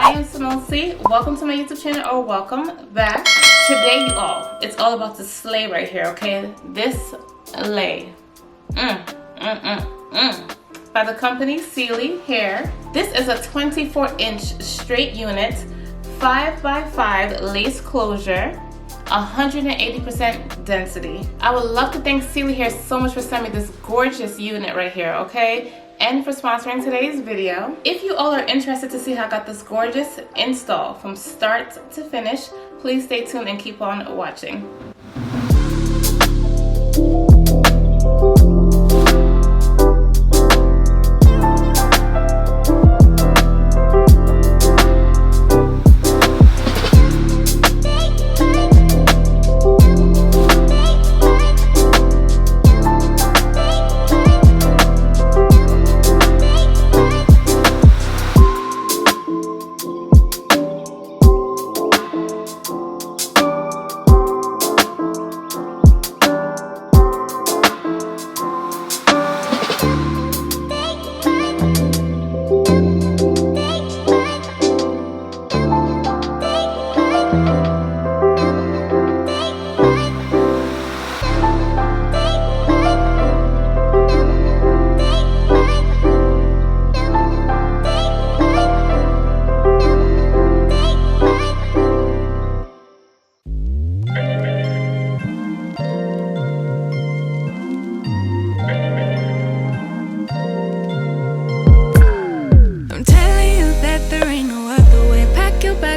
I am iamSimoneC. Welcome to my YouTube channel, or welcome back. Today, you all, it's all about the slay right here, okay? This lay. By the company Celie Hair. This is a 24-inch straight unit, 5x5 lace closure, 180% density. I would love to thank Celie Hair so much for sending me this gorgeous unit right here, okay? And for sponsoring today's video. If you all are interested to see how I got this gorgeous install from start to finish, please stay tuned and keep on watching.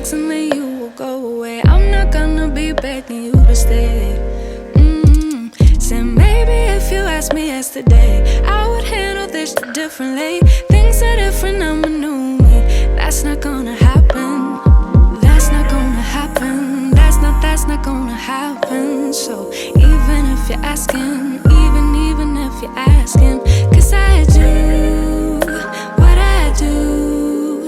And then you will go away. I'm not gonna be begging you to stay. Said maybe if you asked me yesterday, I would handle this differently. Things are different, I'm a new me. That's not gonna happen. That's not gonna happen. That's not gonna happen. So even if you're asking, even if you're asking, 'cause I do what I do,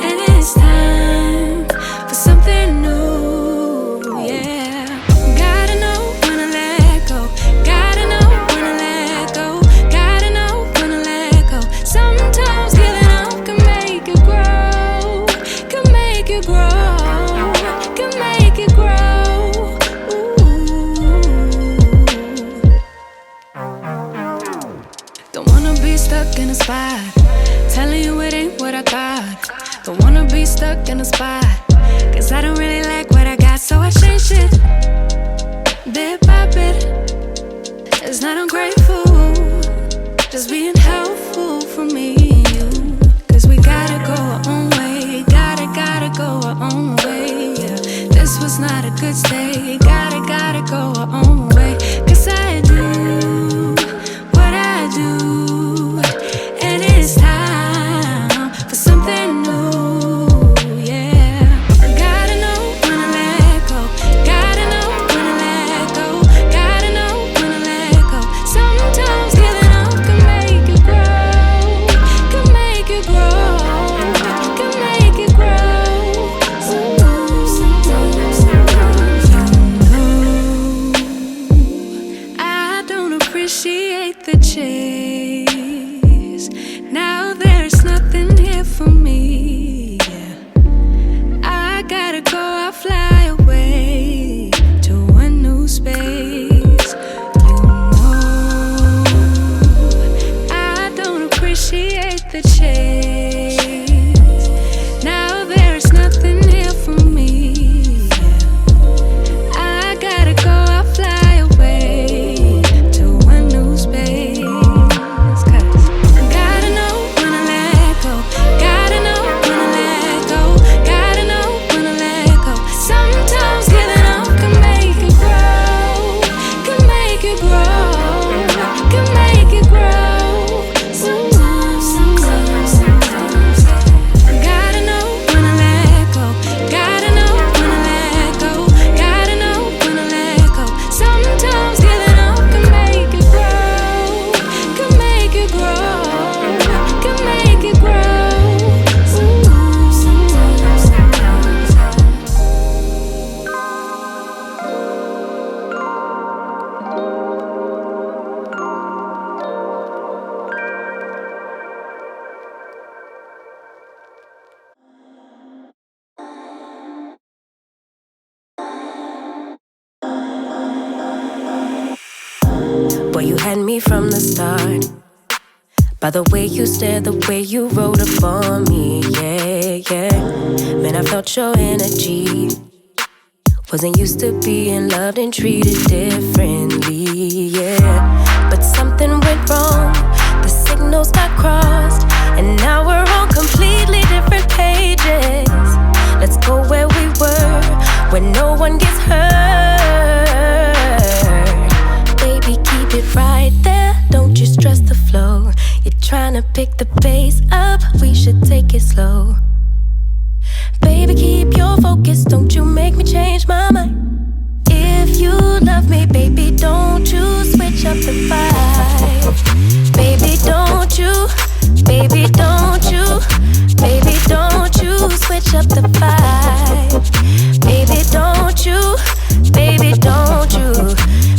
and it's time for something new, yeah. Gotta know when to let go. Gotta know when to let go. Gotta know when to let go. Sometimes giving up can make you grow. Can make you grow. Can make you grow. Don't wanna be stuck in a spot, telling you it ain't what I thought. Don't wanna be stuck in a spot, 'cause I don't really like what I got, so I change it bit by bit. It's not ungrateful, just being helpful for me and you. 'Cause we gotta go our own way, gotta go our own way, yeah. This was not a good stay, gotta go our own way. 'Cause I do what I do, and it's time for something new. Boy, you had me from the start. By the way you stared, the way you wrote up on me, yeah, yeah. Man, I felt your energy. Wasn't used to being loved and treated differently, yeah. But something went wrong, the signals got crossed, and now we're on completely different pages. Let's go where we were, where no one gets hurt. Baby, keep it right there, don't you stress the flow. You're trying to pick the pace up, we should take it slow. Baby, keep your focus, don't you make me change my mind. If you love me, baby, don't you switch up the vibe. Baby, don't you, baby, don't you, baby, don't you switch up the vibe. Baby, don't you, baby, don't you,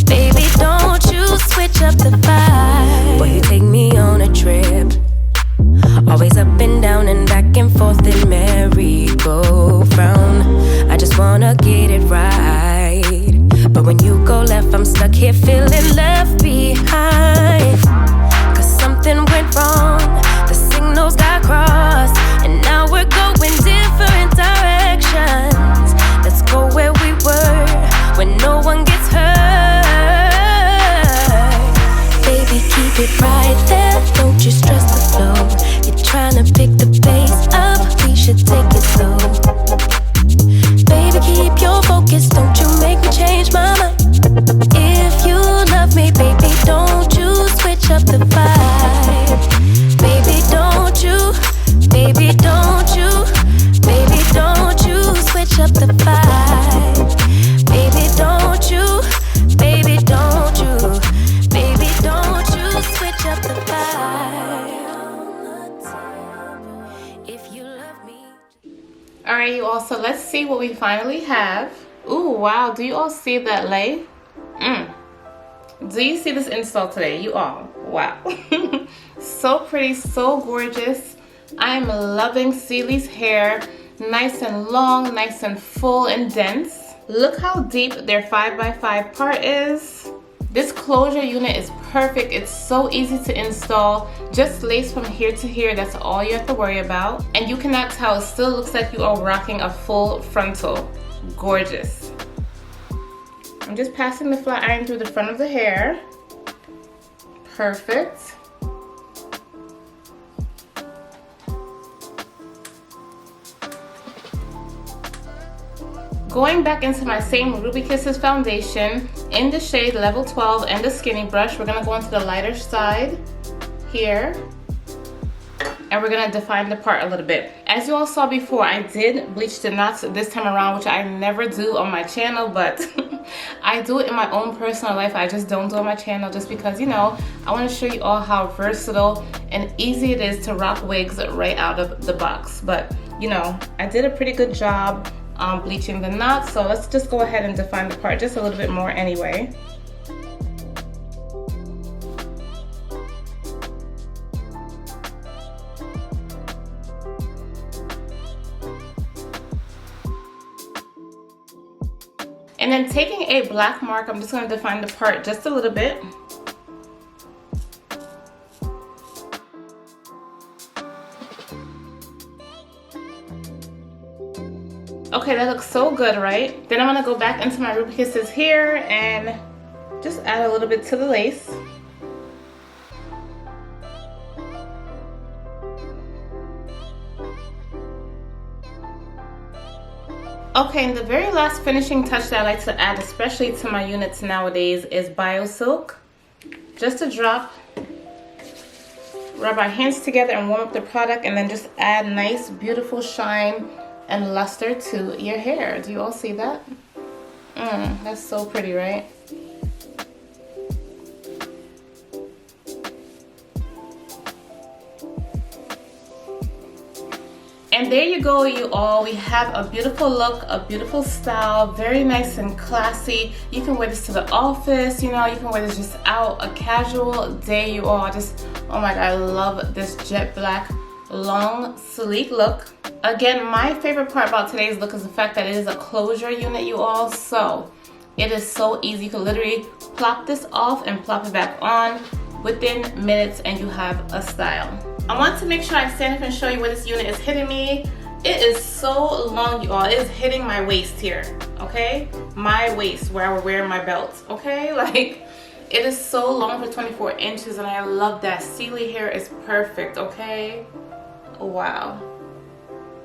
baby, don't you switch up the vibe. Boy, you take me on a trip, always up and down and back and forth in merry-go-round. I just wanna get it right, but when you go left, I'm stuck here feeling left behind. Cause something went wrong, the signals got crossed, and now we're going different directions. Let's go where we were, when no one gets hurt. Baby, keep it right there, don't you stress the flow. You're trying to pick the pace up, we should take it slow. Baby, keep your focus, don't you make me change my mind. If you love me, baby, don't you switch up the vibe. Baby, don't you, baby, don't you, baby, don't you switch up the vibe. Baby, don't you, baby, don't you, baby, don't you switch up the vibe. If you love me. Alright, you all, so let's see what we finally have. Ooh, wow, do you all see that lay? Do you see this install today? You all, wow. So pretty, so gorgeous. I'm loving Celie's hair. Nice and long, nice and full and dense. Look how deep their 5x5 part is. This closure unit is perfect. It's so easy to install. Just lace from here to here. That's all you have to worry about. And you cannot tell, it still looks like you are rocking a full frontal. Gorgeous. I'm just passing the flat iron through the front of the hair. Perfect. Going back into my same Ruby Kisses foundation in the shade Level 12 and the skinny brush, we're gonna go into the lighter side here, and we're gonna define the part a little bit. As you all saw before, I did bleach the knots this time around, which I never do on my channel, but I do it in my own personal life. I just don't do it on my channel just because, you know, I want to show you all how versatile and easy it is to rock wigs right out of the box. But, you know, I did a pretty good job bleaching the knots, so let's just go ahead and define the part just a little bit more anyway. And then taking a black mark, I'm just going to define the part just a little bit. Okay, that looks so good, right? Then I'm gonna go back into my Ruby Kisses here and just add a little bit to the lace. Okay, and the very last finishing touch that I like to add, especially to my units nowadays, is Biosilk. Just a drop. Rub our hands together and warm up the product, and then just add nice, beautiful shine and luster to your hair. Do you all see that? That's so pretty, right? And there you go, you all. We have a beautiful look, a beautiful style, very nice and classy. You can wear this to the office, you know, you can wear this just out, a casual day, you all. Just, oh my God, I love this jet black, long, sleek look. Again, my favorite part about today's look is the fact that it is a closure unit, you all. So it is so easy. You can literally Plop this off and plop it back on within minutes and you have a style. I want to make sure I stand up and show you where this unit is hitting me. It is so long, you all. It is hitting my waist here, okay? My waist, where I would wear my belt, okay? Like, it is so long for 24 inches and I love that. Celie Hair is perfect, okay? Wow.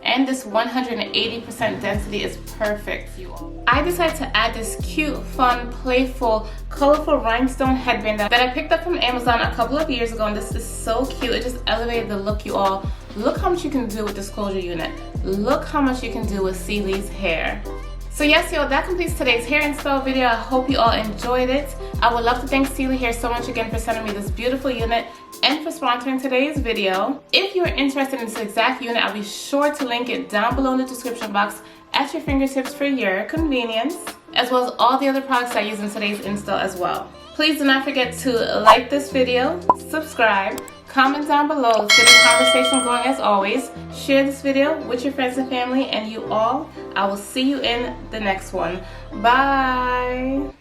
And this 180% density is perfect, you all. I decided to add this cute, fun, playful, colorful rhinestone headband that I picked up from Amazon a couple of years ago, and this is so cute. It just elevated the look, you all. Look how much you can do with this closure unit. Look how much you can do with Celie's Hair. So yes, y'all, that completes today's hair install video. I hope you all enjoyed it. I would love to thank Celie Hair so much again for sending me this beautiful unit and for sponsoring today's video. If you are interested in this exact unit, I'll be sure to link it down below in the description box at your fingertips for your convenience, as well as all the other products I use in today's install as well. Please do not forget to like this video, subscribe, comment down below. Let's get the conversation going as always. Share this video with your friends and family, and you all, I will see you in the next one. Bye!